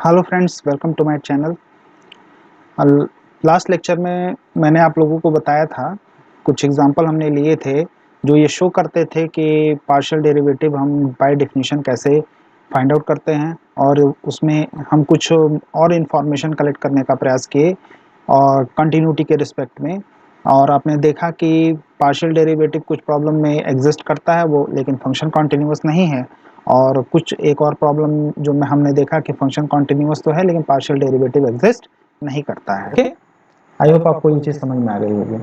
Hello friends, welcome to my channel. Last lecture में मैंने आप लोगों को बताया था, कुछ एग्जांपल हमने लिए थे जो ये शो करते थे कि पार्शियल डेरिवेटिव हम बाय डेफिनेशन कैसे फाइंड आउट करते हैं, और उसमें हम कुछ और इन्फॉर्मेशन कलेक्ट करने का प्रयास किए और कंटिन्यूटी के रिस्पेक्ट में। और आपने देखा कि पार्शियल डेरिवेटिव कुछ प्रॉब्लम में एग्जिस्ट करता है वो, लेकिन फंक्शन कॉन्टिन्यूस नहीं है। और कुछ एक और प्रॉब्लम जो में हमने देखा कि फंक्शन कॉन्टिन्यूस तो है लेकिन पार्शियल डेरिवेटिव एग्जिस्ट नहीं करता है। ओके, आई होप आपको ये चीज समझ में आ गई होगी।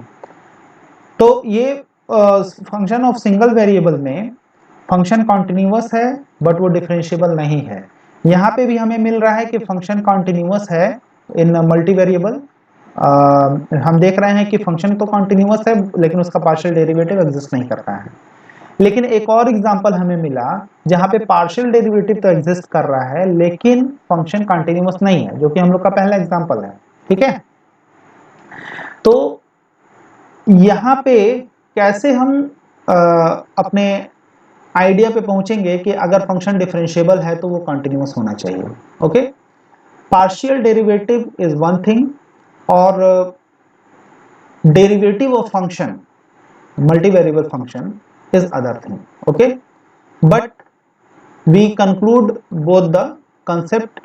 तो ये फंक्शन ऑफ सिंगल वेरिएबल में फंक्शन कॉन्टिन्यूस है बट वो डिफरेंशिएबल नहीं है। यहाँ पे भी हमें मिल रहा है कि फंक्शन कॉन्टिन्यूस है इन मल्टी वेरिएबल। हम देख रहे हैं कि फंक्शन तो कॉन्टिन्यूस है लेकिन उसका पार्शियल डेरिवेटिव एग्जिस्ट नहीं करता है। लेकिन एक और एग्जांपल हमें मिला जहां पे पार्शियल डेरिवेटिव तो एग्जिस्ट कर रहा है लेकिन फंक्शन कंटिन्यूअस नहीं है, जो कि हम लोग का पहला एग्जांपल है। ठीक है, तो यहाँ पे कैसे हम अपने आइडिया पे पहुंचेंगे कि अगर फंक्शन डिफरेंशिएबल है तो वो कंटिन्यूअस होना चाहिए। Okay, partial derivative is one thing और derivative of function, multi variable function, is other thing. Okay, but we conclude both the concept।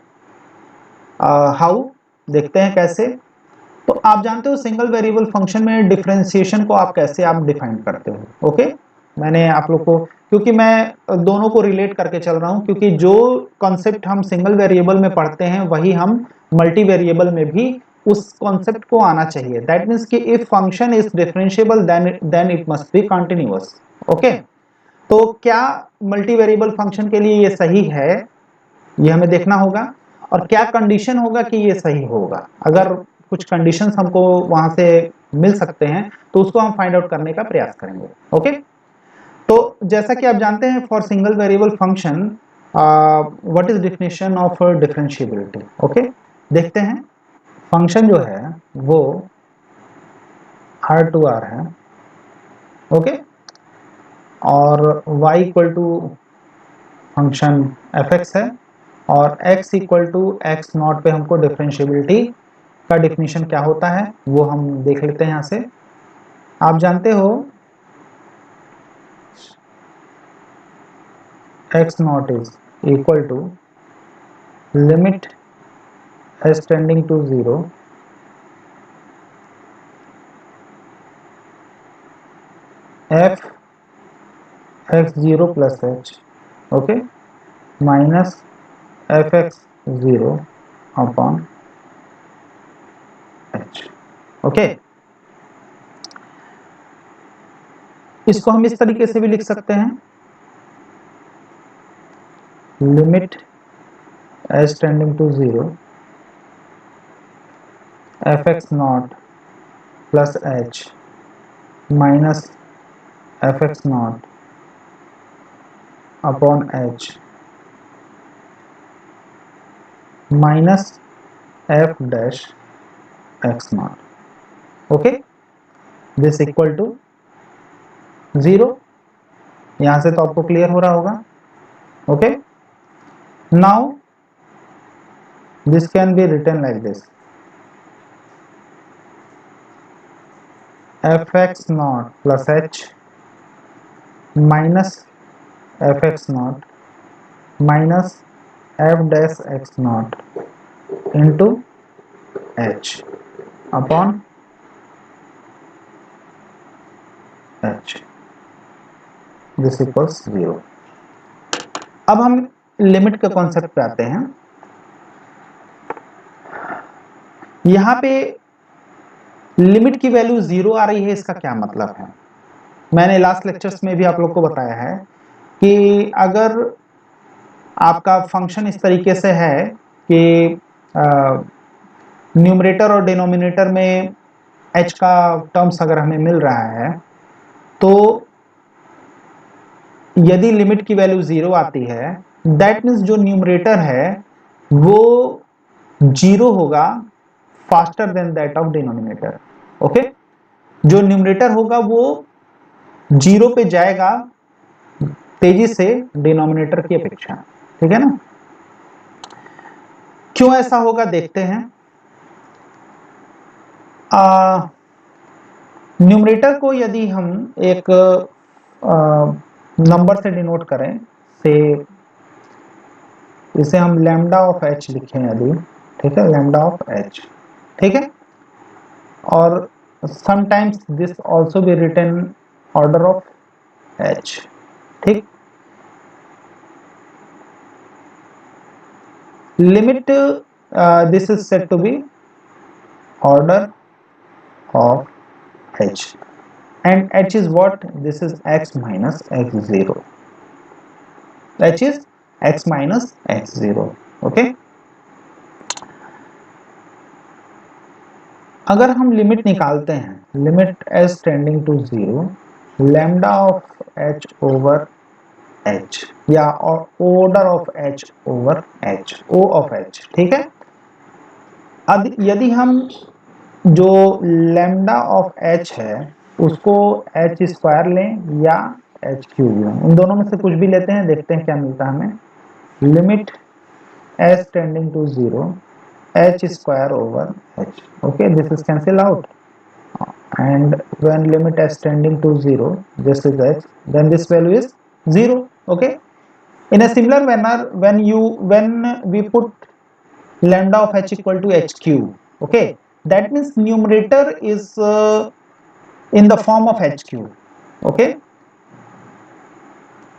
How देखते हैं कैसे। तो आप जानते हो सिंगल वेरिएबल फंक्शन में डिफरेंशिएशन को आप कैसे डिफाइन करते हो। ओके, मैंने आप लोग को, क्योंकि मैं दोनों को रिलेट करके चल रहा हूं, क्योंकि जो कॉन्सेप्ट हम सिंगल वेरिएबल में पढ़ते हैं वही हम मल्टी वेरिएबल में भी उस कॉन्सेप्ट को आना चाहिए। दैट मीन्स कि if function is differentiable then it must be continuous. Okay, तो क्या मल्टी वेरिएबल फंक्शन के लिए ये सही है, ये हमें देखना होगा। और क्या कंडीशन होगा कि ये सही होगा। अगर कुछ कंडीशंस हमको वहां से मिल सकते हैं तो उसको हम फाइंड आउट करने का प्रयास करेंगे। ओके, तो जैसा कि आप जानते हैं, for single variable function what is definition of differentiability. Okay, देखते हैं। फंक्शन जो है वो R टू R है। ओके, और y equal to function fx है, और x equal to x not पे हमको डिफरेंशिएबिलिटी का डेफिनेशन क्या होता है वो हम देख लेते हैं। यहाँ से आप जानते हो x not is equal to limit s tending to 0 f x 0 प्लस h, okay, minus f x 0 upon h। Okay, इसको हम इस तरीके से भी लिख सकते हैं, limit s tending to 0 f x not plus h minus f x not upon h minus f dash x not. Okay, this equal to 0। यहां से तो आपको क्लियर हो रहा होगा। Okay, now this can be written like this, f x not plus h minus f x not minus f dash x not into h upon h, this equals 0। अब हम limit के कॉन्सेप्ट पे आते हैं। यहां पे लिमिट की value 0 आ रही है, इसका क्या मतलब है। मैंने लास्ट लेक्चर्स में भी आप लोग को बताया है कि अगर आपका फंक्शन इस तरीके से है कि न्यूमरेटर और डिनोमिनेटर में h का टर्म्स अगर हमें मिल रहा है, तो यदि लिमिट की वैल्यू 0 आती है, दैट मीन्स जो न्यूमरेटर है वो 0 होगा faster than that of denominator. Okay, जो न्यूमरेटर होगा वो 0 पे जाएगा तेजी से डिनोमिनेटर की अपेक्षा। ठीक है ना। क्यों ऐसा होगा देखते हैं। न्यूमरेटर को यदि हम एक नंबर से डिनोट करें, से इसे हम लैम्डा ऑफ एच लिखें यदि, ठीक है, लैम्डा ऑफ एच, ठीक है, और sometimes this also be written order of h, ठीक। limit this is said to be order of h, and h is what? This is x minus x0. h is x minus x0. okay, अगर हम limit निकालते हैं, limit s tending to 0 lambda of h over h या order of h over h, o of h, ठीक है। अब यदि हम जो लैम्डा ऑफ h है उसको h स्क्वायर लें या h क्यूब लें, उन दोनों में से कुछ भी लेते हैं, देखते हैं क्या मिलता है हमें। Limit s tending to 0 h square over h, okay, this is cancel out, and when limit s tending to 0 this is h, then this value is 0. okay, in a similar manner when we put lambda of h equal to h cube, okay, that means numerator is in the form of h cube. okay,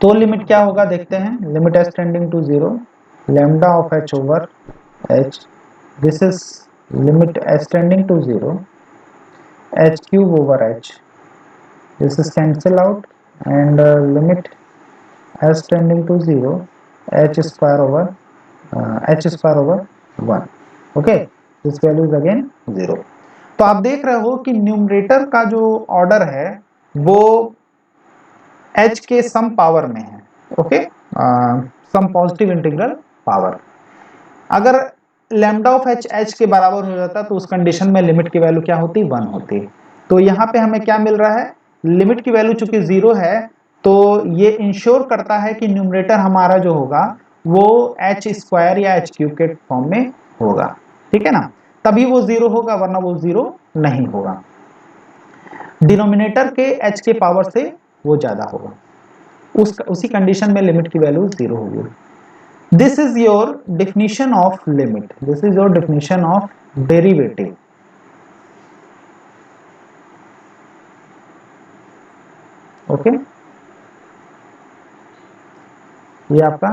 तो limit क्या होगा देखते हैं। Limit s tending to 0 lambda of h over h, this is limit s tending to 0 h cube over h, this is cancel out, and limit s tending to 0 h square over 1. okay, this value is again 0. तो आप देख रहे हो कि numerator का जो order है वो h के सम पावर में है। Okay, some positive integral power. अगर लैम्डा ऑफ h h के बराबर हो जाता तो उस कंडीशन में लिमिट की वैल्यू क्या होती? 1 होती। तो यहाँ पे हमें क्या मिल रहा है? लिमिट की वैल्यू चूंकि 0 है तो ये इंश्योर करता है कि न्यूमरेटर हमारा जो होगा वो h स्क्वायर या h क्यूब के फॉर्म में होगा, ठीक है ना, तभी वो 0 होगा, वरना वो 0 नहीं होगा। डिनोमिनेटर के h के पावर से वो ज्यादा होगा, उसी कंडीशन में लिमिट की वैल्यू 0 होगी। This is your definition of limit. This is your definition of derivative. Okay, ये आपका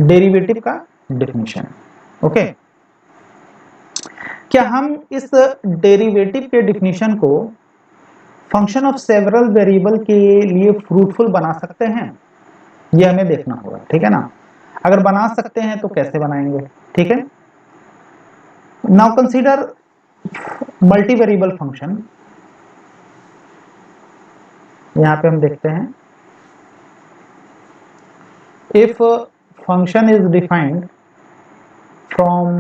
डेरिवेटिव का डेफिनेशन है। ओके, क्या हम इस डेरिवेटिव के डेफिनेशन को फंक्शन ऑफ सेवरल वेरिएबल के लिए फ्रूटफुल बना सकते हैं? ये हमें देखना होगा, ठीक है ना। अगर बना सकते हैं तो कैसे बनाएंगे, ठीक है। Now consider multi variable function. यहां पे हम देखते हैं if function is defined from,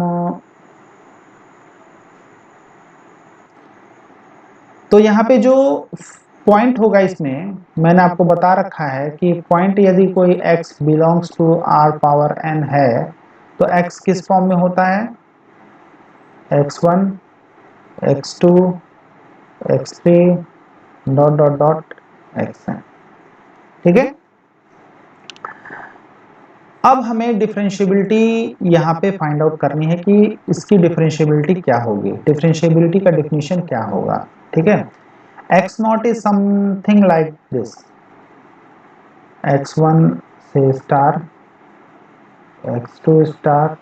तो यहाँ पे जो पॉइंट होगा इसमें मैंने आपको बता रखा है कि पॉइंट यदि कोई x belongs to r power n है तो x किस फॉर्म में होता है? x1 x2 x3 dot dot dot xn, ठीक है। अब हमें डिफरेंशिएबिलिटी यहाँ पे फाइंड आउट करनी है कि इसकी डिफरेंशिएबिलिटी क्या होगी, डिफरेंशिएबिलिटी का डेफिनेशन क्या होगा, ठीक है। x0 is something like this, x1 से star, x2 star,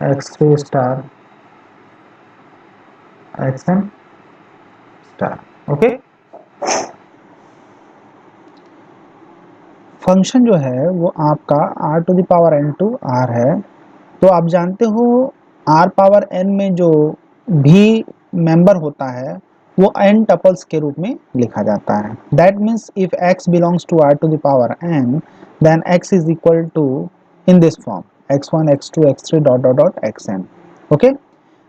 x3 star, xn star. Okay, function जो है वो आपका r to the power n to r है। तो आप जानते हो r पावर n में जो भी मेंबर होता है वो n टपल्स के रूप में लिखा जाता है। That means if x belongs to r to the power n then x is equal to in this form x1 x2 x3 dot dot dot xn। Okay,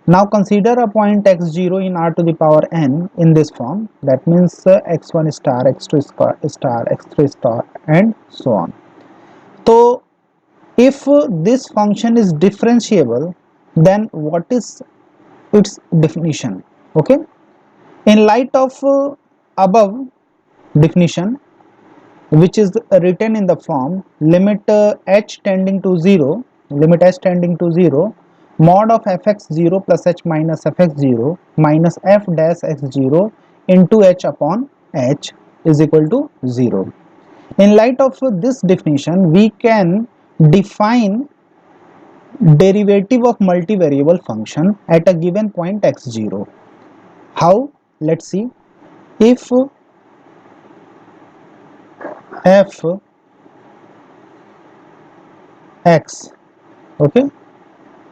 now consider a point x0 in r to the power n in this form, that means x1 star x2 star x3 star and so on। तो If this function is differentiable, then what is its definition? Okay, in light of above definition, which is written in the form limit h tending to 0, limit h tending to 0, mod of fx0 plus h minus fx0 minus f dash x0 into h upon h is equal to 0. In light of this definition, we can define derivative of multivariable function at a given point x0. How? Let's see. If f x, okay,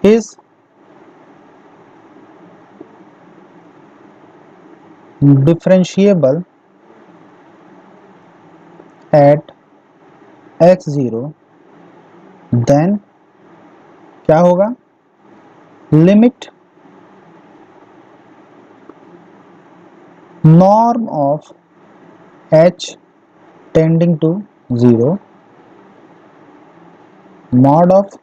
is differentiable at x0, then क्या होगा? Limit norm of h tending to 0 mod of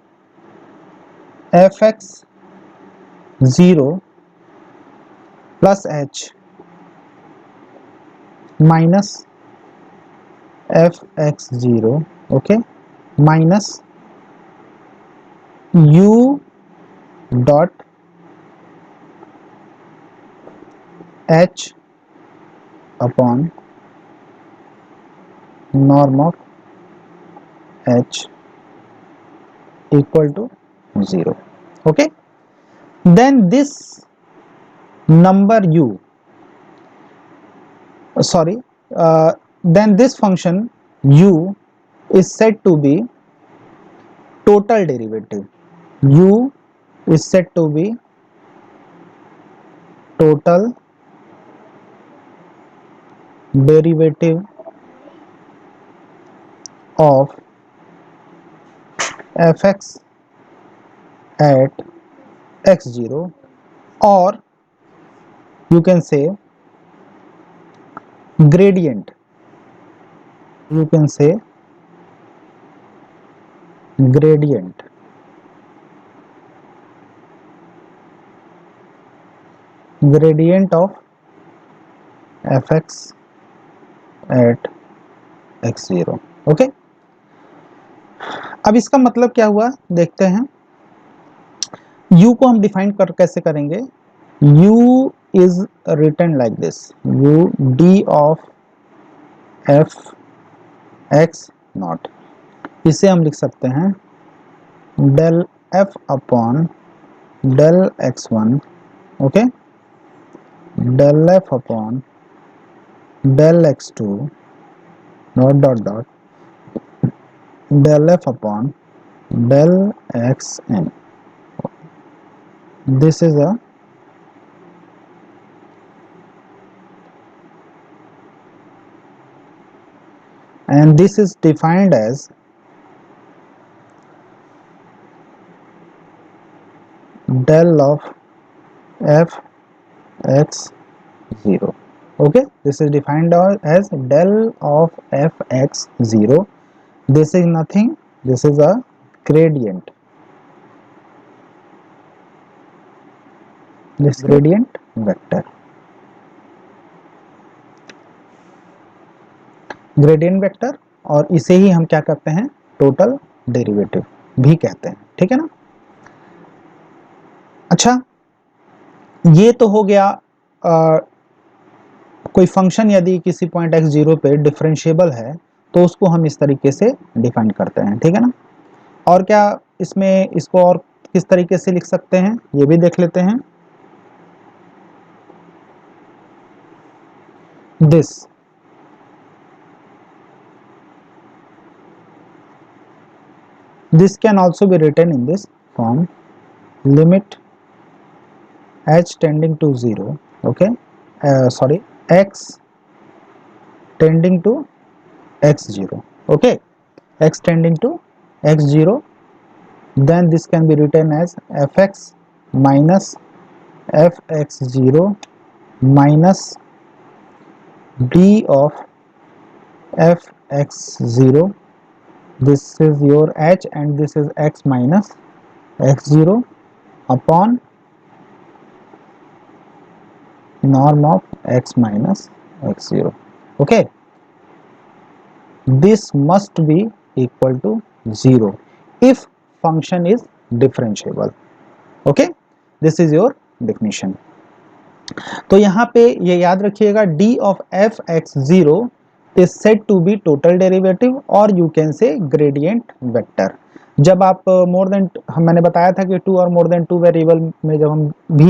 fx 0 plus h minus fx0, okay, minus u dot h upon norm of h equal to 0. Okay, then this number u, then this function u is said to be total derivative. U is said to be total derivative of fx at x0, or you can say gradient, you can say gradient gradient of fx at x0. Okay, अब इसका मतलब क्या हुआ देखते हैं. u को हम define कर कैसे करेंगे? u is written like this, u d of f x not. इसे हम लिख सकते हैं del f upon del x1, okay, del f upon del x2 dot dot dot del f upon del xn. This is a and this is defined as del of f x 0. Okay, this is defined as del of f x 0. This is nothing, this is a gradient, this gradient vector, gradient vector, और इसे ही हम क्या कहते हैं? Total derivative भी कहते हैं. ठीक है ना? अच्छा, ये तो हो गया कोई फंक्शन यदि किसी पॉइंट x0 पे डिफरेंशिएबल है तो उसको हम इस तरीके से डिफाइन करते हैं. ठीक है ना? और क्या इसमें इसको और किस तरीके से लिख सकते हैं ये भी देख लेते हैं. This can also be written in this form, limit h tending to 0, okay, x tending to x0, okay, x tending to x0, then this can be written as fx minus fx0 minus d of fx0 this is your h and this is x minus x0 upon norm of x minus x0. Okay, this must be equal to 0 if function is differentiable. Okay, this is your definition. तो यहाँ पे ये याद रखिएगा d of f x 0 is said to be total derivative और you can say gradient vector. जब आप more than, मैंने बताया था कि 2 और मोर देन 2 वेरिएबल में जब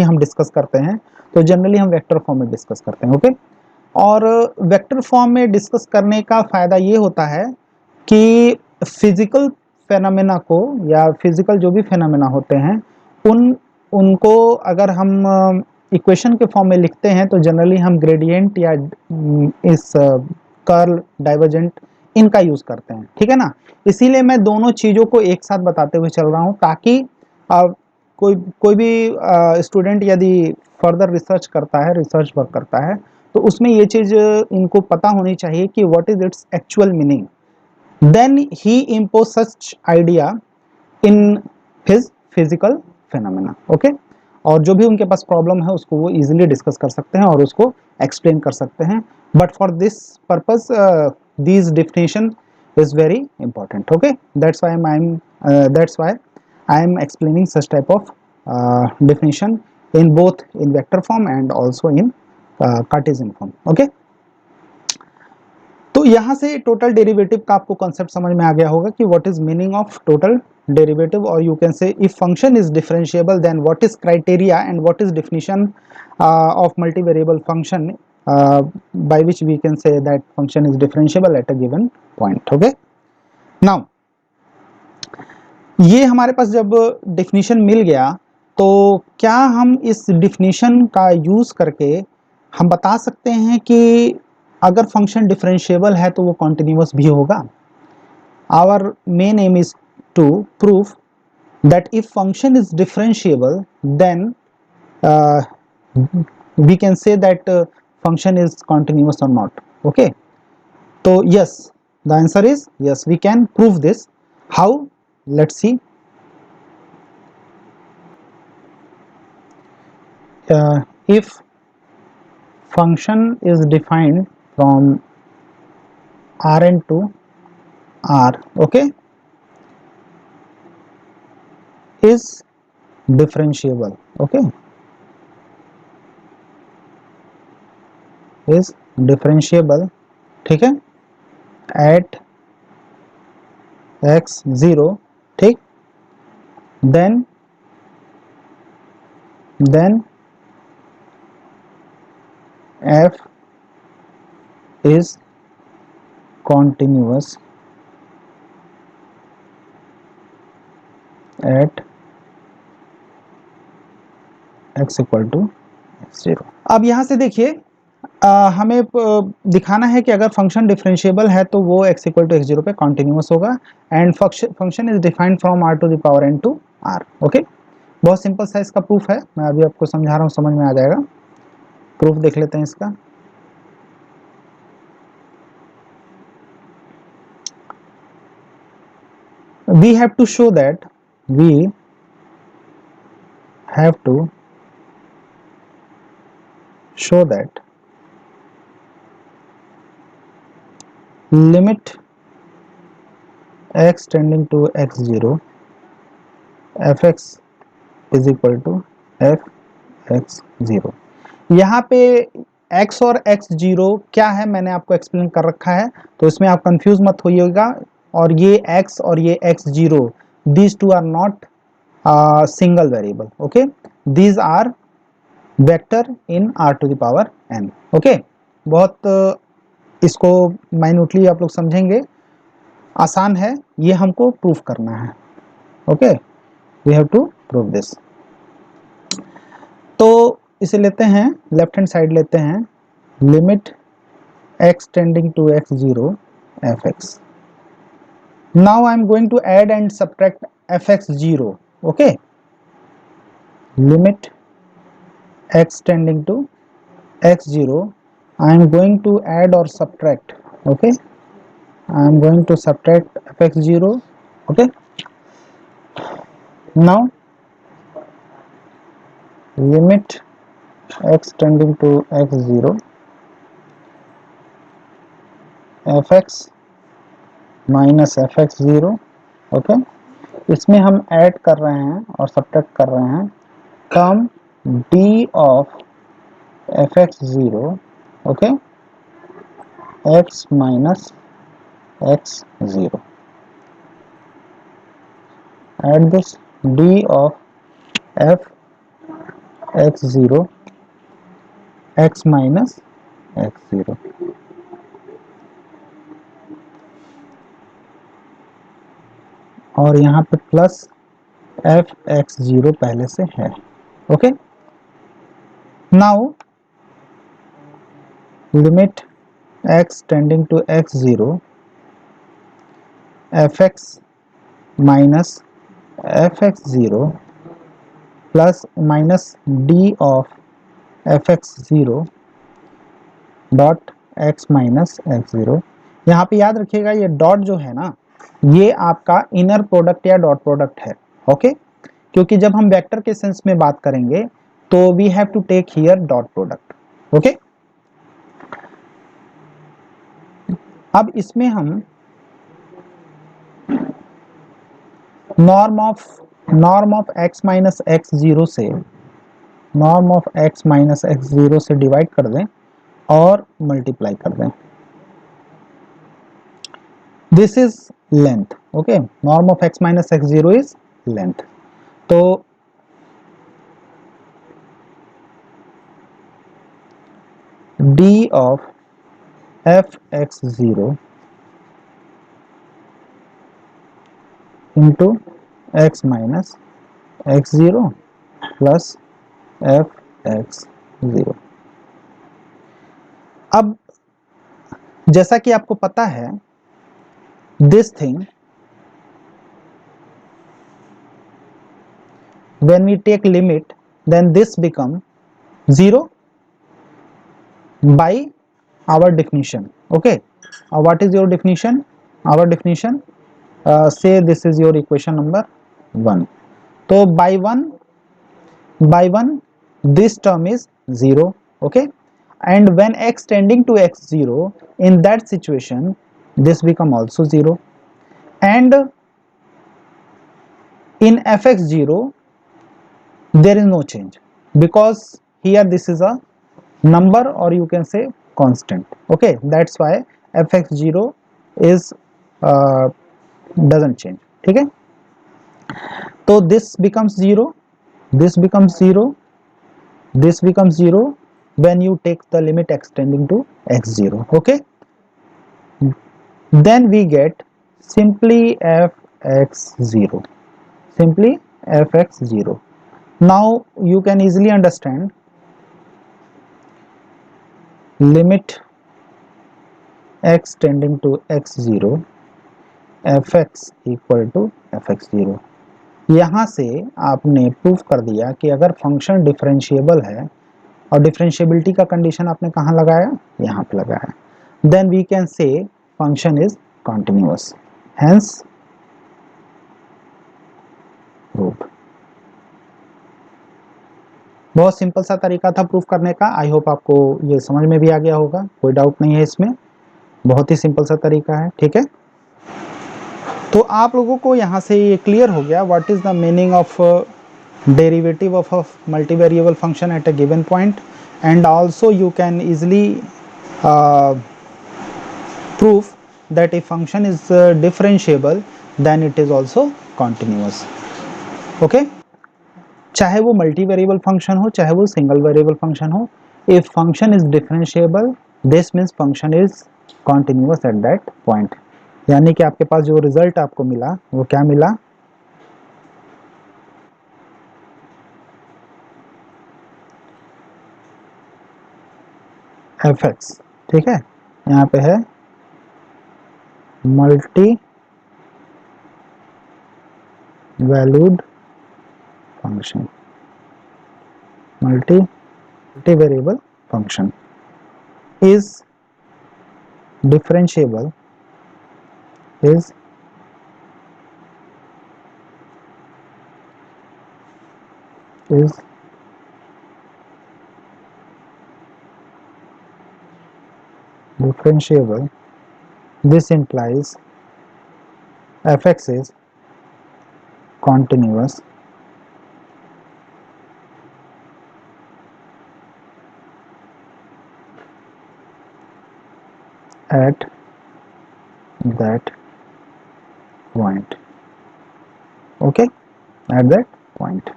हम डिस्कस करते हैं तो जनरली हम वेक्टर फॉर्म में डिस्कस करते हैं. ओके, और वेक्टर फॉर्म में डिस्कस करने का फायदा ये होता है कि फिजिकल फेनोमेना को या फिजिकल जो भी फेनोमेना होते हैं उनको अगर हम इक्वेशन के फॉर्म में लिखते हैं तो जनरली हम ग्रेडियंट या इस कर्ल डाइवर्जेंट इनका यूज करते हैं. ठीक है ना, इसीलिए मैं दोनों चीजों को एक साथ बताते हुए चल रहा हूं ताकि कोई भी स्टूडेंट यदि फर्दर रिसर्च करता है, रिसर्च वर्क करता है, तो उसमें ये चीज इनको पता होनी चाहिए कि what is its actual meaning. Then he impose such idea in his physical phenomena. Okay, और जो भी उनके पास प्रॉब्लम है उसको वो इजीली डिस्कस कर सकते हैं और उसको एक्सप्लेन कर सकते हैं. But for this purpose this definition is very important. Okay, that's why I am explaining such type of definition in both in vector form and also in Cartesian form. Okay, तो यहाँ से total derivative का आपको concept समझ में आ गया होगा कि what is meaning of total derivative, और you can say if function is differentiable then what is criteria and what is definition of multivariable function by which we can say that function is differentiable at a given point. Okay, now ये हमारे पास जब definition मिल गया तो क्या हम इस definition का use करके हम बता सकते हैं कि अगर फंक्शन डिफरेंशिएबल है तो वो कॉन्टिन्यूअस भी होगा. Our main aim is to prove that if function is differentiable then we can say that function is continuous or not. Okay, so yes, the answer is yes, we can prove this. How? Let's see. If function is defined from Rn to R, okay, is differentiable. Okay, is differentiable. ठीक है, at x0. ठीक, then f is continuous at x equal to x0. अब यहां से देखिए हमें दिखाना है कि अगर फंक्शन डिफरेंशिएबल है तो वो x इक्वल टू x0 पे कॉन्टिन्यूस होगा and function is defined from r to the power n to r. Okay, बहुत सिंपल सा इसका प्रूफ है, मैं अभी आपको समझा रहा हूँ, समझ में आ जाएगा. प्रूफ देख लेते हैं इसका. we have to show that limit x tending to x0 fx is equal to fx0. यहाँ पे x और x0 क्या है मैंने आपको एक्सप्लेन कर रखा है, तो इसमें आप कंफ्यूज मत होइएगा. और ये x और ये x0, these two are not single variable. okay, these are vector in r to the power n. okay, बहुत इसको माइन्यूटली आप लोग समझेंगे, आसान है, ये हमको प्रूफ करना है. Okay, we have to prove this. तो इसे लेते हैं, लेफ्ट हैंड साइड लेते हैं, limit x tending to x0 fx. Now I am going to add and subtract fx0. Okay, limit x tending to x0 I am going to add or subtract. Okay, I am going to subtract fx0. Okay, now limit x tending to x0 fx minus fx0. Okay, इसमें हम add कर रहे हैं और subtract कर रहे हैं term d of fx0. Okay, x minus x0. add this d of fx0 x minus x0. और यहाँ पे प्लस fx0 पहले से है. Okay, now limit x tending to x0 fx minus fx0 plus minus d of fx0 dot x minus x0. यहाँ पे याद रखिएगा ये डॉट जो है ना, ये आपका इनर प्रोडक्ट या डॉट प्रोडक्ट है. ओके, क्योंकि जब हम वेक्टर के सेंस में बात करेंगे तो we have to take here dot product. Okay, अब इसमें हम norm of x minus x0 से norm of x minus x0 से डिवाइड कर दें और मल्टीप्लाई कर दें. This is length. Okay, norm of x minus x0 is length. तो d of fx0 into x minus x0 plus fx0. अब जैसा कि आपको पता है, this thing when we take limit then this become 0 by our definition. Okay, what is your definition? Our definition, say this is your equation number 1. So by 1 this term is 0. Okay, and when x tending to x0, in that situation this become also 0, and in fx0 there is no change because here this is a number or you can say constant. Okay, that's why fx0 is doesn't change. ठीक है, तो this becomes 0, this becomes 0, this becomes 0 when you take the limit x tending to x0. Okay, then we get simply fx0, simply fx0. Now you can easily understand limit x tending to x0 fx equal to fx0. यहाँ से आपने proof कर दिया कि अगर function differentiable है, और differentiability का कंडीशन आपने कहाँ लगाया, यहाँ पे लगाया, then we can say function is continuous. Hence proof. बहुत सिंपल सा तरीका था प्रूफ करने का. आई होप आपको ये समझ में भी आ गया होगा, कोई डाउट नहीं है इसमें. बहुत ही सिंपल सा तरीका है. ठीक है, तो आप लोगों को यहाँ से ये क्लियर हो गया what is the meaning of derivative of a multivariable function at a given point, and also you can easily proof that if function is differentiable then it is also continuous. okay, चाहे वो multi variable function हो चाहे वो single variable function हो, if function is differentiable this means function is continuous at that point. यानी कि आपके पास जो रिजल्ट आपको मिला वो क्या मिला, fx. ठीक है, यहाँ पे है multi valued function, multi variable function is differentiable is differentiable. This implies fx is continuous at that point. Okay, at that point.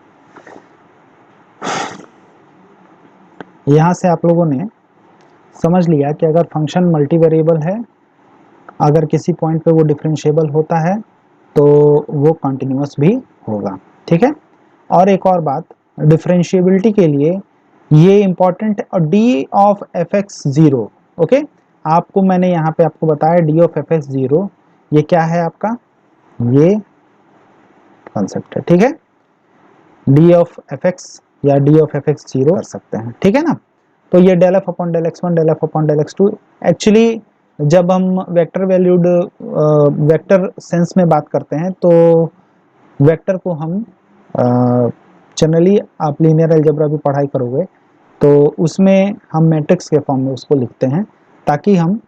यहाँ से आप लोगों ने समझ लिया कि अगर फंक्शन मल्टी वेरिएबल है, अगर किसी पॉइंट पे वो डिफरेंशिएबल होता है तो वो कंटिन्यूअस भी होगा। ठीक है, और एक और बात, डिफरेंशिएबिलिटी के लिए ये इंपॉर्टेंट है, d of f x zero. Okay, आपको मैंने यहाँ पे आपको बताया d of f x zero, ये क्या है आपका, ये कॉन्सेप्ट है। ठीक है, डी ऑफ एफ एक्स या d of f x zero कर सकते हैं। ठीक है ना, तो ये del f upon del x one, del f upon del x two, actually जब हम वेक्टर वैल्यूड वेक्टर सेंस में बात करते हैं तो वेक्टर को हम जनरली आप लीनियर अलजेब्रा भी पढ़ाई करोगे तो उसमें हम मैट्रिक्स के फॉर्म में उसको लिखते हैं ताकि हम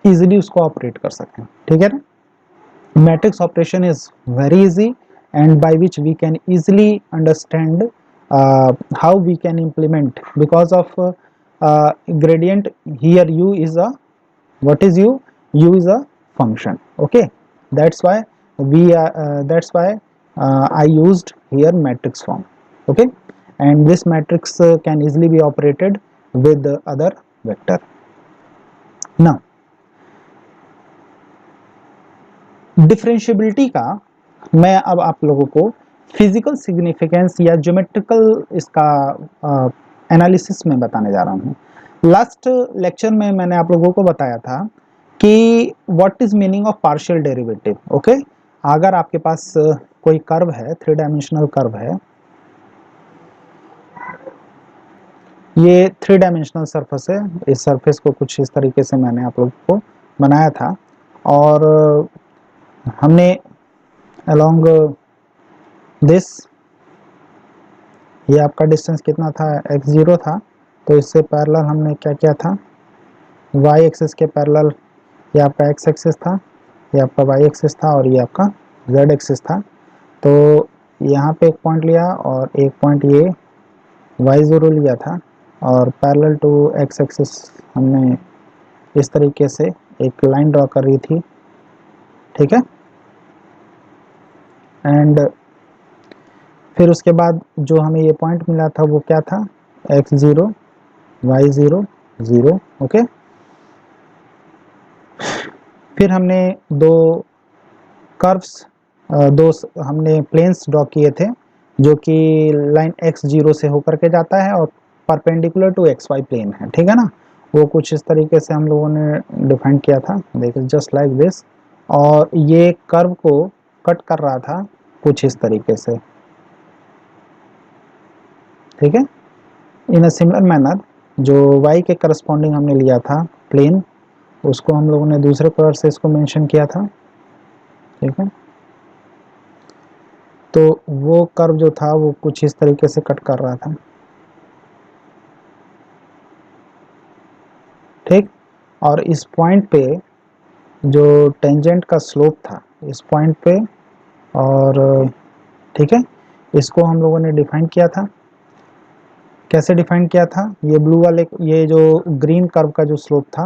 इजीली उसको ऑपरेट कर सकें। ठीक है ना, matrix operation is very easy and by which we can easily understand how we can implement, because of gradient here u is a, what is u is a function. Okay, that's why I used here matrix form. Okay, and this matrix can easily be operated with the other vector. Now differentiability का मैं अब आप लोगों को physical significance या geometrical इसका analysis में बताने जा रहा हूँ। लास्ट लेक्चर में मैंने आप लोगों को बताया था कि what is meaning of partial derivative. Okay, अगर आपके पास कोई कर्व है, थ्री डायमेंशनल कर्व है, ये थ्री डायमेंशनल सरफेस है, इस सरफेस को कुछ इस तरीके से मैंने आप लोगों को बनाया था और हमने along this, ये आपका डिस्टेंस कितना था, x0 था, तो इससे पैरेलल हमने क्या किया था, y एक्सिस के पैरेलल, ये आपका x एक्सिस था, ये आपका y एक्सिस था और ये आपका z एक्सिस था। तो यहाँ पे एक पॉइंट लिया और एक पॉइंट ये y0 लिया था और पैरेलल टू x एक्सिस हमने इस तरीके से एक लाइन ड्रॉ कर रही थी। ठीक है, एंड फिर उसके बाद जो हमें ये पॉइंट मिला था वो क्या था, x0 y0 0। ओके, फिर हमने दो कर्व्स, दो हमने प्लेन्स ड्रॉ किए थे जो कि लाइन x0 से होकर के जाता है और परपेंडिकुलर टू xy प्लेन है। ठीक है ना, वो कुछ इस तरीके से हम लोगों ने डिफाइन किया था, देखिए जस्ट लाइक दिस, और ये कर्व को कट कर रहा था कुछ इस तरीके से। ठीक है, इन अ सिमिलर मैनर जो y के करस्पॉन्डिंग हमने लिया था प्लेन, उसको हम लोगों ने दूसरे कलर से इसको मेंशन किया था। ठीक है, तो वो कर्व जो था वो कुछ इस तरीके से कट कर रहा था। ठीक, और इस पॉइंट पे जो टेंजेंट का स्लोप था इस पॉइंट पे, और ठीक है, इसको हम लोगों ने डिफाइन किया था। कैसे डिफाइन किया था, ये ब्लू वाले, ये जो ग्रीन कर्व का जो स्लोप था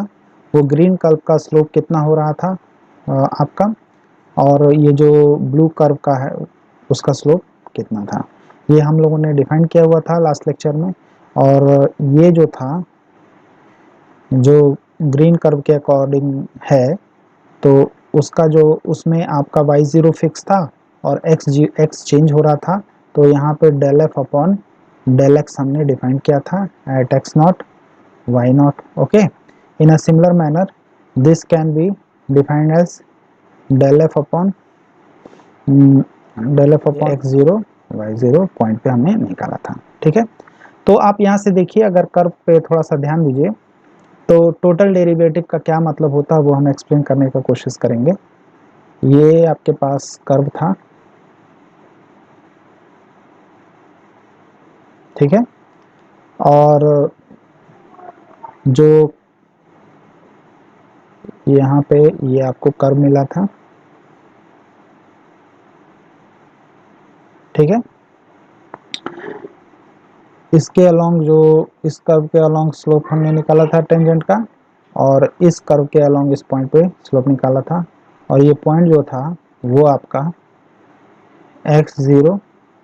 वो ग्रीन कर्व का स्लोप कितना हो रहा था आपका, और ये जो ब्लू कर्व का है उसका स्लोप कितना था, ये हम लोगों ने डिफाइन किया हुआ था लास्ट लेक्चर में। और ये जो था, जो ग्रीन कर्व के अकॉर्डिंग है, तो उसका जो उसमें आपका y0 फिक्स था और x चेंज हो रहा था, तो यहाँ पे del f upon del x हमने डिफाइन किया था at x not y not. Okay, in a similar manner this can be defined as del f upon x0 y0 point पे हमने निकाला था। ठीक है, तो आप यहाँ से देखिए, अगर कर्व पे थोड़ा सा ध्यान दीजिए तो टोटल डेरिवेटिव का क्या मतलब होता है वो हम एक्सप्लेन करने का कोशिश करेंगे। ये आपके पास कर्व था, ठीक है, और जो यहाँ पे ये आपको कर्व मिला था, ठीक है। इसके अलोंग जो इस कर्व के अलोंग स्लोप हमने निकाला था टेंजेंट का, और इस कर्व के अलोंग इस पॉइंट पे स्लोप निकाला था, और ये पॉइंट जो था वो आपका x0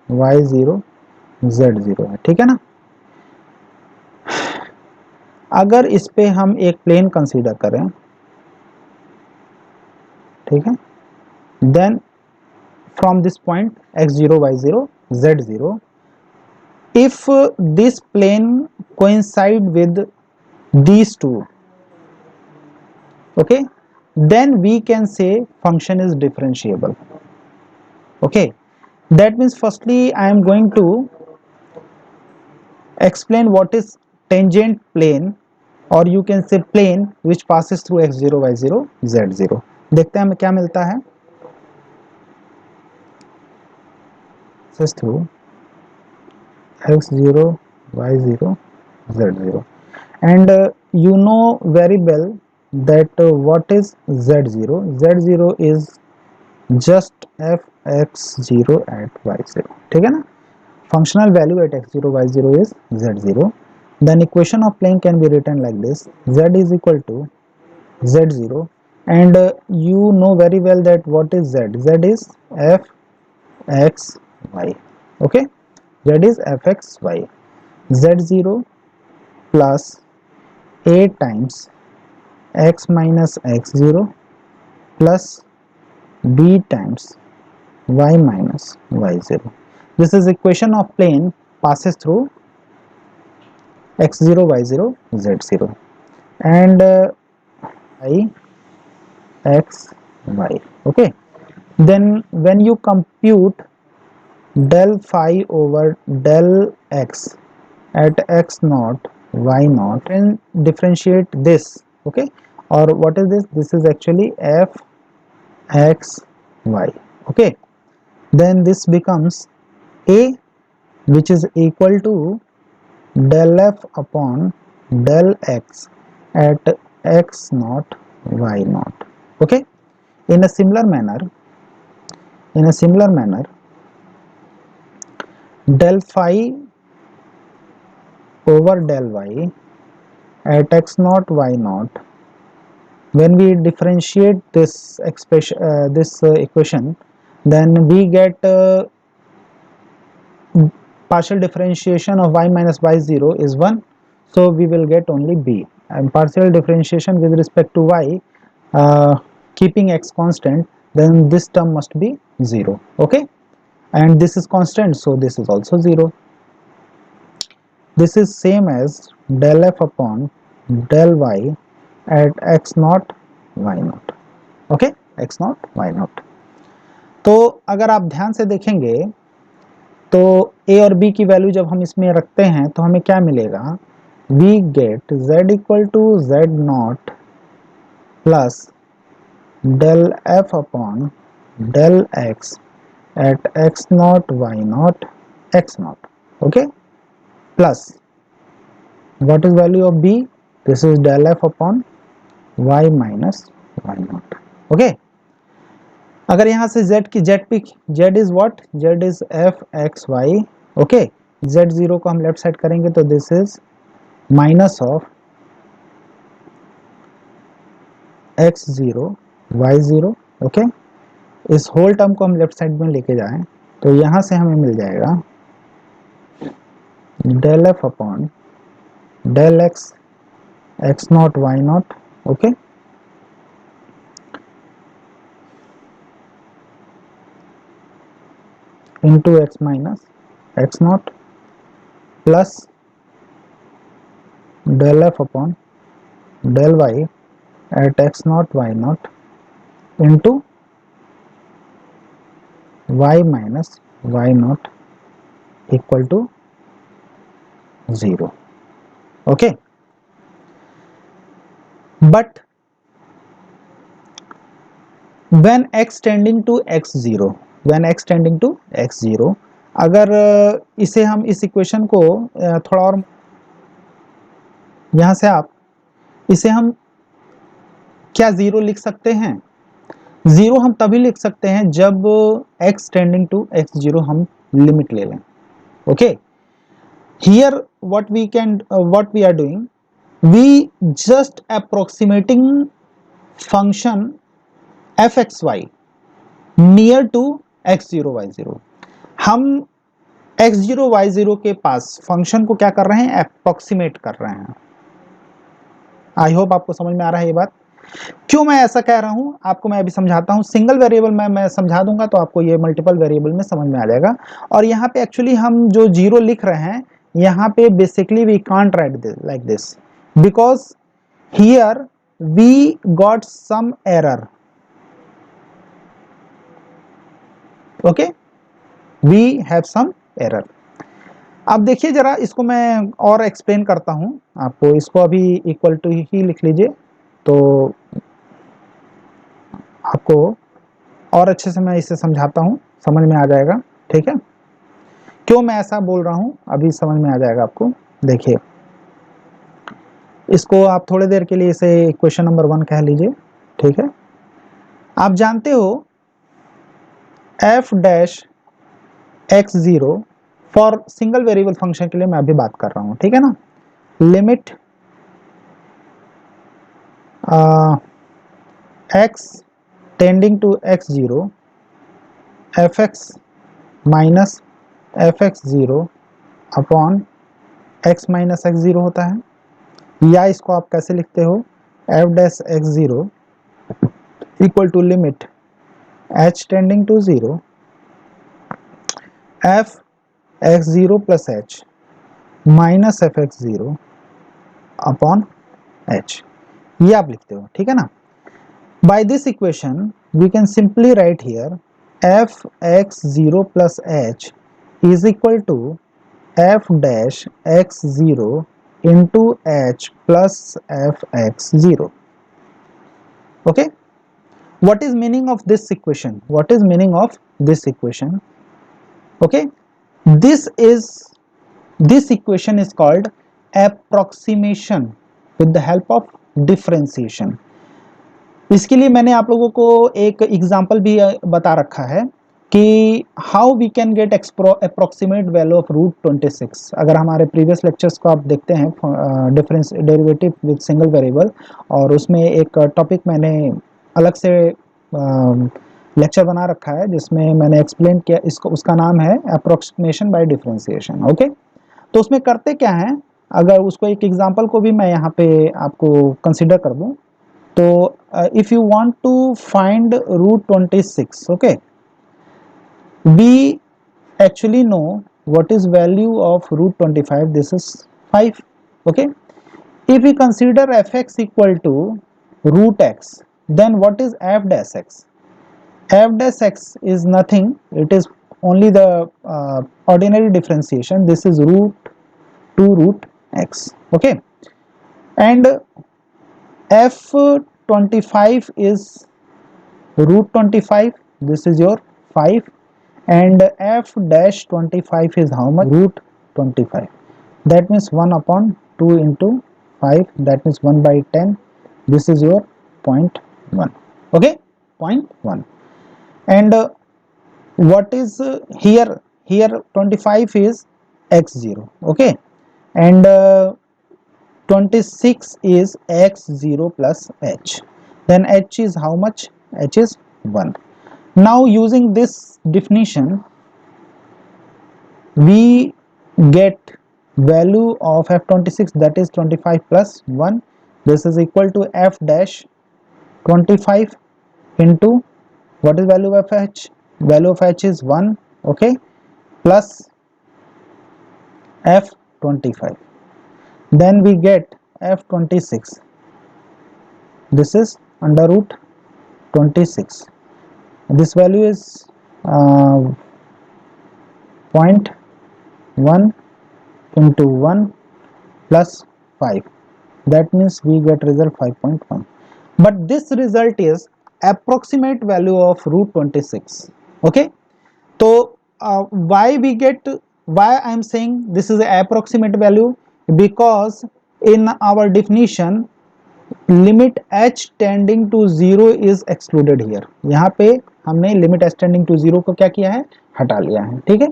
y0 z0 है, ठीक है ना। अगर इस पे हम एक प्लेन कंसीडर करें, ठीक है, then from this point x0 y0 z0, if this plane coincide with these two, okay, then we can say function is differentiable. Okay, that means firstly I am going to explain what is tangent plane, or you can say plane which passes through x0 y0 z0. देखते हैं हमें क्या मिलता है, passes through x0 y0 z0, and you know very well that what is z0. Z0 is just fx0 at y0, ठीक है ना। Functional value at x0 y0 is z0. Then equation of plane can be written like this: z is equal to z0, and you know very well that what is z. Z is fxy, okay, z is fxy. Z0 plus a times x minus x0 plus b times y minus y0. This is equation of plane passes through x0 y0 z0, and I x y, okay. Then when you compute del phi over del x at x naught y naught and differentiate this, okay, or what is this, this is actually f x y, okay. Then this becomes a, which is equal to del f upon del x at x naught y naught, okay. In a similar manner, del phi over del y at x naught y naught, when we differentiate this expression, equation, then we get partial differentiation of y minus y0 is 1, so we will get only b, and partial differentiation with respect to y, keeping x constant, then this term must be 0, okay, and this is constant, so this is also 0. This is same as del f upon del y at x naught y naught, okay, x naught y naught. तो अगर आप ध्यान से देखेंगे तो a और b की value जब हम इसमें रखते हैं तो हमें क्या मिलेगा, we get z equal to z naught plus del f upon del x at x naught y naught x naught, okay, plus what is value of b, this is del f upon y minus y naught, okay. अगर यहाँ से z की z pick, z is what, z is f x y, okay, z0 को हम left side करेंगे तो this is minus of x0 y0, okay. इस whole term को हम लेफ्ट साइड में लेके जाएं तो यहाँ से हमें मिल जाएगा del f upon del x x not y not, okay, into x minus x naught plus del f upon del y at x naught y naught into y minus y naught equal to 0, okay. But when x tending to x0, when x tending to x0, अगर इसे हम इस equation को थोड़ा और यहाँ से आप इसे हम क्या जीरो लिख सकते हैं? जीरो हम तभी लिख सकते हैं जब x टेंडिंग टू x0 हम लिमिट ले लें। Okay, here what we are doing, we just approximating function fxy near to x0 y0। हम x0 y0 के पास फंक्शन को क्या कर रहे हैं? अप्रोक्सीमेट कर रहे हैं। आई होप आपको समझ में आ रहा है ये बात। क्यों मैं ऐसा कह रहा हूं आपको मैं अभी समझाता हूं। सिंगल वेरिएबल में मैं समझा दूंगा तो आपको ये मल्टीपल वेरिएबल में समझ में आ जाएगा। और यहाँ पे एक्चुअली हम जो जीरो लिख रहे हैं, यहाँ पे basically we can't write like this because here we got some error. Okay, we have some error. अब देखिए जरा इसको मैं और एक्सप्लेन करता हूं आपको। इसको अभी इक्वल टू ही लिख लीजिए तो आपको और अच्छे से मैं इसे समझाता हूं, समझ में आ जाएगा। ठीक है, क्यों मैं ऐसा बोल रहा हूं अभी समझ में आ जाएगा आपको। देखिए इसको आप थोड़ी देर के लिए इसे क्वेश्चन नंबर 1 कह लीजिए। ठीक है, आप जानते हो f dash x0 for single variable function के लिए मैं अभी बात कर रहा हूं। ठीक है ना, limit x tending to x0 fx minus fx0 upon x minus x0 होता है। या इसको आप कैसे लिखते हो? f dash x0 equal to limit h tending to 0 f x0 plus h minus fx0 upon h, ये आप लिखते हो। ठीक है ना। By this equation we can simply write here f x0 plus h is equal to f dash x0 into h plus fx0। okay, what is meaning of this equation? What is meaning of this equation? okay, this equation is called approximation with the help of differentiation। इसके लिए मैंने आप लोगों को एक example भी बता रखा है कि how we can get approximate value of √26। अगर हमारे प्रीवियस लेक्चर्स को आप देखते हैं difference derivative with single variable, और उसमें एक टॉपिक मैंने अलग से लेक्चर बना रखा है जिसमें मैंने एक्सप्लेन किया, इसको उसका नाम है अप्रोक्सीमेशन बाय डिफरेंशिएशन। ओके, तो उसमें करते क्या है, अगर उसको एक एग्जांपल को भी मैं यहाँ पे आपको कंसिडर कर दूँ तो if you want to find √26, okay, we actually know what is value of √25. This is 5. okay, if we consider fx equal to √x, then what is f dash x? F dash x is nothing, it is only the ordinary differentiation. This is √2 okay, and f25 is √25, this is your 5, and f dash 25 is how much? √25, that means 1 upon 2 into 5, that means 1 by 10, this is your 0.1, okay, 0.1. and what is here 25 is x0, okay, and 26 is x0 plus h, then h is how much? H is 1. Now using this definition we get value of f26, that is 25 plus 1, this is equal to f dash 25 into what is value of h? Value of h is 1, okay, plus f25, then we get f26, this is under root 26, this value is 0.1 into 1 plus 5, that means we get result 5.1. but this result is approximate value of root 26. Okay, so why I am saying this is a approximate value, because in our definition limit h tending to 0 is excluded here. यहाँ पे हमने limit h tending to 0 को क्या किया है, हटा लिया है। ठीक है,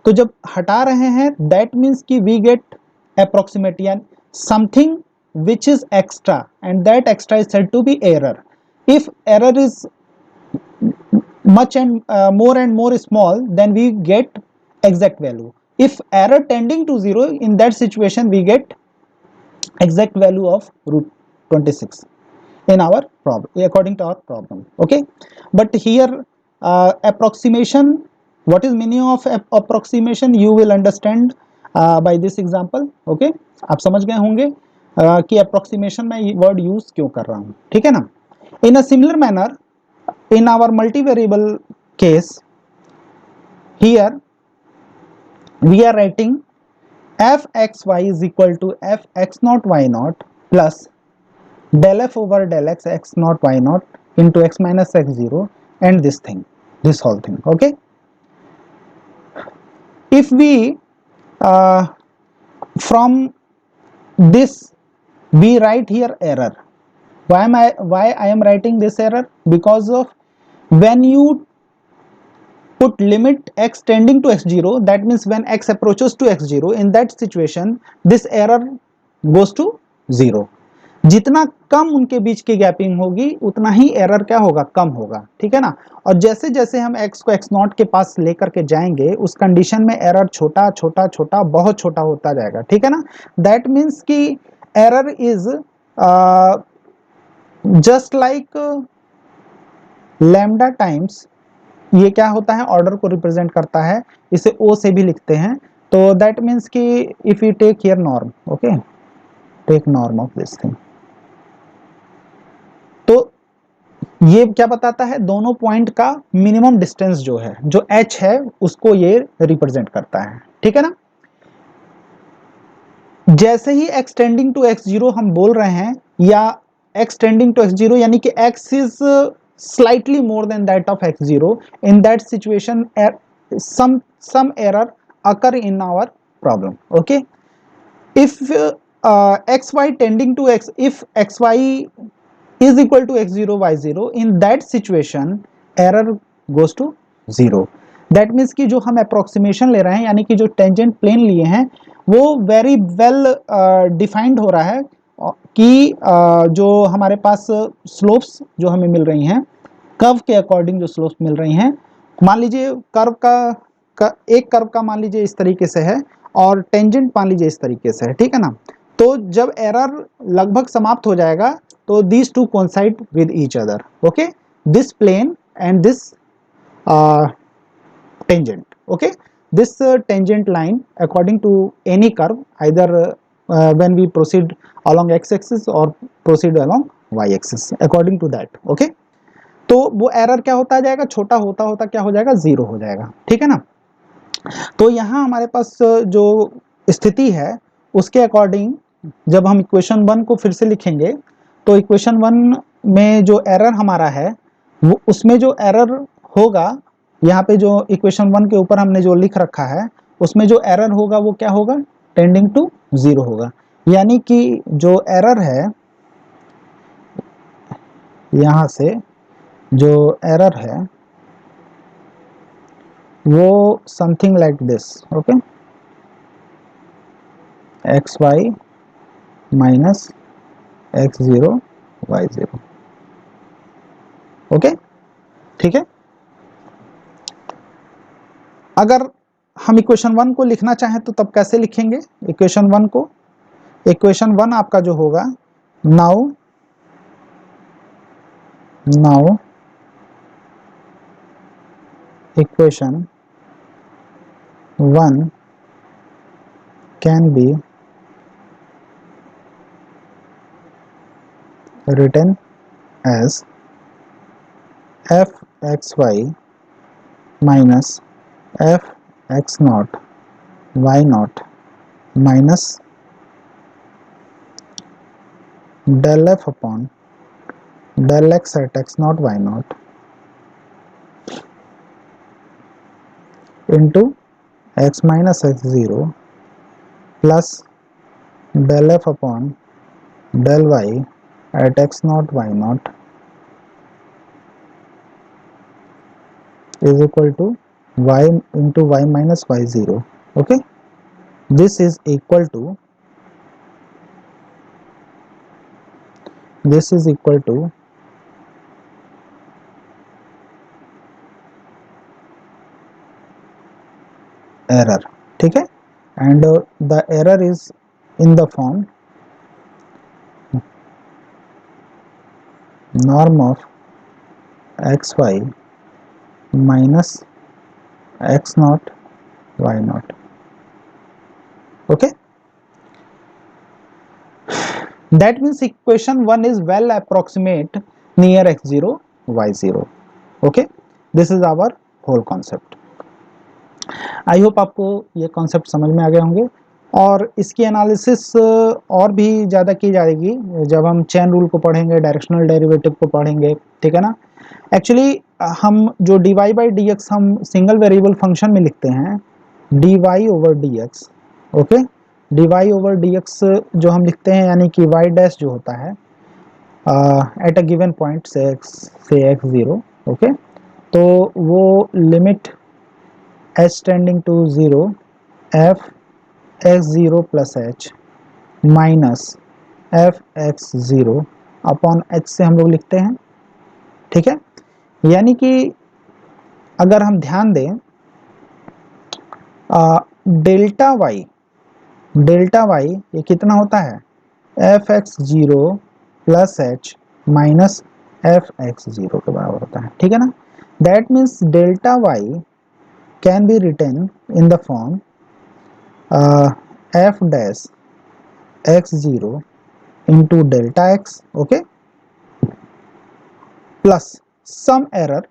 तो जब हटा रहे हैं दैट मीन्स कि वी गेट अप्रोक्सीमेट यानी something which is extra and that extra is said to be error. If error is much and more small, then we get exact value. If error tending to 0, in that situation we get exact value of root 26 in our problem, according to our problem. Okay, but here approximation, what is meaning of approximation, you will understand by this example. Okay, आप समझ गए होंगे कि approximation में word use क्यों कर रहा हूँ। ठीक है ना। In a similar manner, in our multivariable case, here we are writing fxy is equal to fx naught y naught plus del f over del x x naught y naught into x minus x0 and this thing, this whole thing. Okay, if we from this we write here error. Why I am writing this error? Because of when you put limit x tending to x0, that means when x approaches to x0, in that situation this error goes to 0. जितना कम उनके बीच की gapping होगी उतना ही error क्या होगा, कम होगा। ठीक है ना। और जैसे जैसे हम x को x नॉट के पास लेकर के जाएंगे उस कंडीशन में एरर छोटा छोटा छोटा बहुत छोटा होता जाएगा। ठीक है ना। दैट मीन्स कि error is just like lambda times, ये क्या होता है, ऑर्डर को रिप्रेजेंट करता है, इसे ओ से भी लिखते हैं। तो दैट मीन्स कि if you take here norm, okay, take norm of this thing, तो ये क्या बताता है, दोनों पॉइंट का मिनिमम डिस्टेंस जो है, जो h है, उसको ये रिप्रेजेंट करता है। ठीक है ना। जैसे ही x टेंडिंग टू x0 हम बोल रहे हैं या x टेंडिंग टू x0 यानी कि x is slightly more than that of x0, in that situation some error occur in our problem. Okay, if xy tending to x, if xy is equal to x0 y0, in that situation error goes to 0. that means कि जो हम approximation ले रहे हैं यानी कि जो tangent plane लिए हैं वो very well defined हो रहा है कि जो हमारे पास स्लोप्स जो हमें मिल रही हैं कर्व के अकॉर्डिंग, जो स्लोप्स मिल रही हैं, मान लीजिए कर्व का एक कर्व का मान लीजिए इस तरीके से है और टेंजेंट मान लीजिए इस तरीके से है। ठीक है ना। तो जब एरर लगभग समाप्त हो जाएगा तो these two coincide with each other. Okay, this plane and this tangent. Okay, this tangent line according to any curve, either when we proceed along x-axis or proceed along y-axis, according to that. okay, तो वो error क्या होता जाएगा, छोटा होता होता क्या हो जाएगा, 0 हो जाएगा। ठीक है ना। तो यहाँ हमारे पास जो स्थिति है उसके अकॉर्डिंग जब हम इक्वेशन 1 को फिर से लिखेंगे तो इक्वेशन 1 में जो एरर हमारा है वो, उसमें जो एरर होगा, यहाँ पे जो इक्वेशन 1 के ऊपर हमने जो लिख रखा है उसमें जो एरर होगा वो क्या होगा, टेंडिंग टू 0 होगा। यानी कि जो एरर है, यहाँ से जो एरर है वो something like this. Okay, x y minus x0 y0। Okay, ठीक है। अगर हम इक्वेशन 1 को लिखना चाहें तो तब कैसे लिखेंगे इक्वेशन 1 को? इक्वेशन 1 आपका जो होगा, now equation 1 can be written as fxy minus fx naught y naught minus del f upon del x at x naught y naught into x minus x0 plus del f upon del y at x naught y naught is equal to y into y minus y0. Okay, this is equal to error. ठीक है, and the error is in the form norm of xy minus x naught y naught. Okay, that means equation 1 is well approximate near x0 y0. Okay, this is our whole concept. I hope आपको ये concept समझ में आ गए होंगे, और इसकी analysis और भी ज़्यादा की जाएगी जब हम चेन रूल को पढ़ेंगे, डायरेक्शनल डेरिवेटिव को पढ़ेंगे, ठीक है ना। एक्चुअली हम जो dy बाई डी एक्स हम सिंगल वेरिएबल फंक्शन में लिखते हैं, dy over D x. Okay, dy over D x जो हम लिखते हैं, यानी कि y डैश जो होता है एट अ गिवन पॉइंट से x0, ओके, तो वो limit h tending to 0 f x0 plus h minus f x0 upon h से हम लोग लिखते हैं। ठीक है, यानी कि अगर हम ध्यान दें, डेल्टा y ये कितना होता है, f x0 plus h minus f x0 के बराबर होता है। ठीक है ना, that means delta y can be written in the form f dash x0 into delta x, okay, plus some error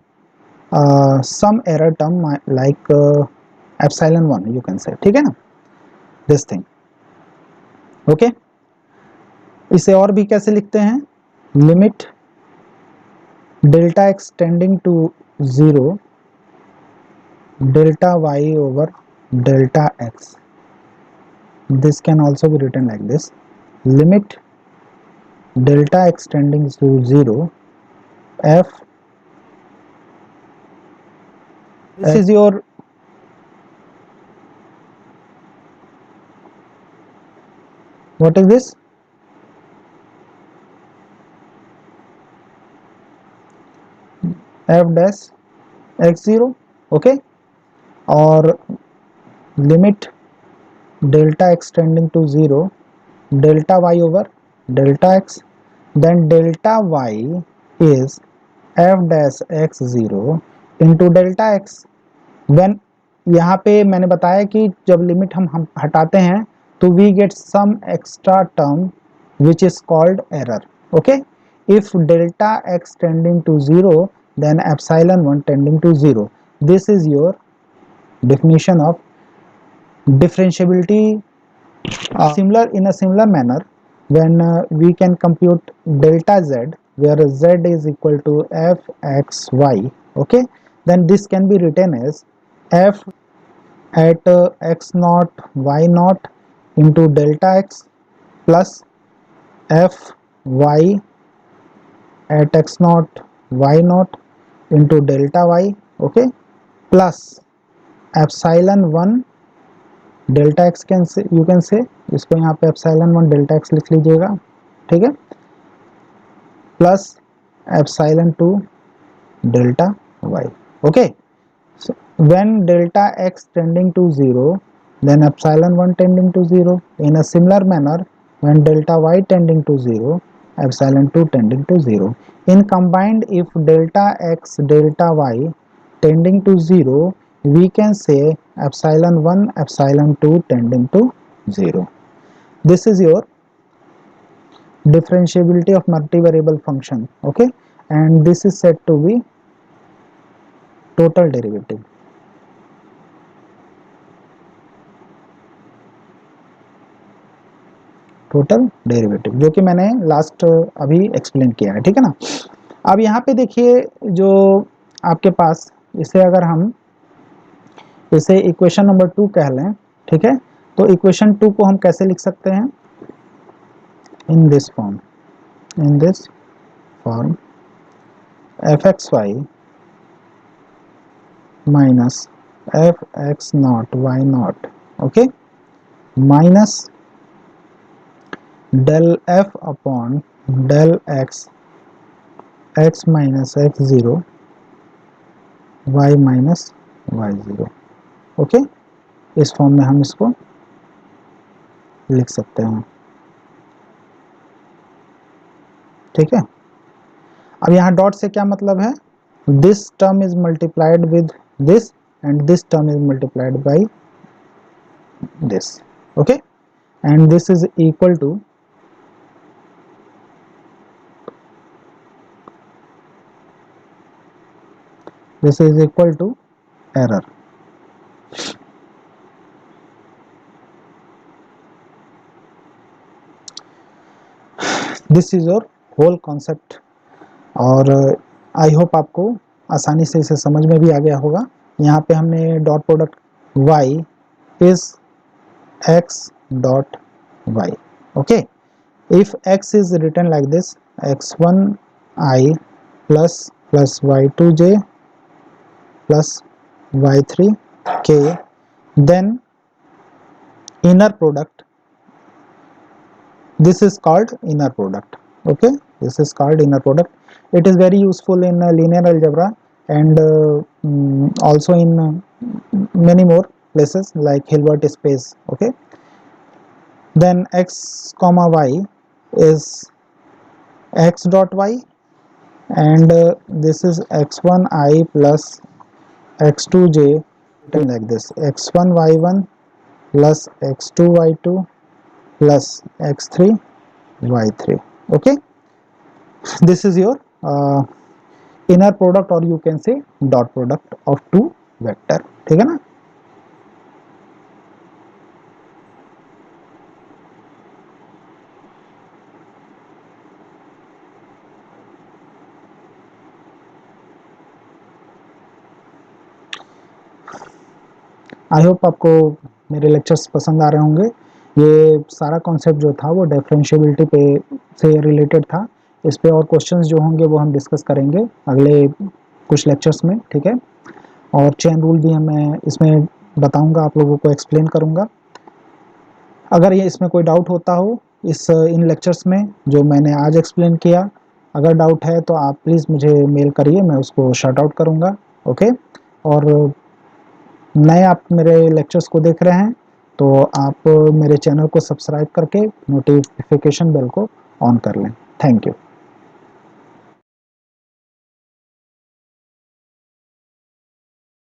term like epsilon 1 you can say. ठीक है ना, this thing. okay, इसे और भी कैसे लिखते हैं, limit delta x tending to 0 delta y over delta x. This can also be written like this, limit delta x tending to 0 f, this is your what is this, f dash x0, okay, और limit delta x tending to 0 delta y over delta x, then delta y is f dash x0 into delta x. when यहाँ पे मैंने बताया कि जब limit हम हटाते हैं तो we get some extra term which is called error. Okay, if delta x tending to 0 then epsilon 1 tending to 0. This is your definition of differentiability. Similar, in a similar manner, when we can compute delta z, where z is equal to f x y, okay, then this can be written as f at x naught y naught into delta x plus f y at x naught y naught into delta y, okay, plus epsilon 1 delta x can say, you can से, इसको यहाँ पे epsilon 1 delta x लिख लीजिएगा, ठीक है, plus epsilon 2 delta y. Okay, when delta x tending to 0 then epsilon 1 tending to 0. In a similar manner, when delta y tending to 0, epsilon 2 tending to 0. In combined, if delta x delta y tending to 0, we can say epsilon 1 epsilon 2 tending to 0. This is your differentiability of multivariable function. Okay, and this is said to be total derivative. Total derivative, जो कि मैंने last अभी explain किया है, ठीक है ना। अब यहाँ पे देखिए जो आपके पास, इसे अगर हम इसे इक्वेशन नंबर 2 कह लें, ठीक है, तो इक्वेशन 2 को हम कैसे लिख सकते हैं, in this form f x y minus f x not y not, okay, minus del f upon del x x minus x zero y minus y zero, okay, इस फॉर्म में हम इसको लिख सकते हैं, ठीक है। अब यहाँ डॉट से क्या मतलब है, this term is multiplied with this and this term is multiplied by this, okay, and this is equal to error. This is your whole concept, और आई होप आपको आसानी से इसे समझ में भी आ गया होगा। यहाँ पे हमने dot product y is x dot y, okay, if x is written like this x1i plus plus y2j plus y3k, then inner product, this is called inner product, okay, this is called inner product. It is very useful in linear algebra and also in many more places like Hilbert space, okay. Then x comma y is x dot y, and this is x1i plus x2j, written like this x1 y1 plus x2 y2 plus x3 y3, okay. This is your inner product, or you can say dot product of two vector, ठीक है ना। I hope आपको मेरे lectures पसंद आ रहे होंगे। ये सारा कॉन्सेप्ट जो था वो डिफरेंशिएबिलिटी पे से रिलेटेड था। इस पे और क्वेश्चंस जो होंगे वो हम डिस्कस करेंगे अगले कुछ लेक्चर्स में, ठीक है। और चेन रूल भी मैं इसमें बताऊंगा, आप लोगों को एक्सप्लेन करूंगा। अगर ये इसमें कोई डाउट होता हो इन लेक्चर्स में जो मैंने आज एक्सप्लेन किया, अगर डाउट है तो आप प्लीज़ मुझे मेल करिए, मैं उसको शॉर्ट आउट करूँगा, ओके। और नए आप मेरे लेक्चर्स को देख रहे हैं तो आप मेरे चैनल को सब्सक्राइब करके नोटिफिकेशन बेल को ऑन कर लें। Thank you.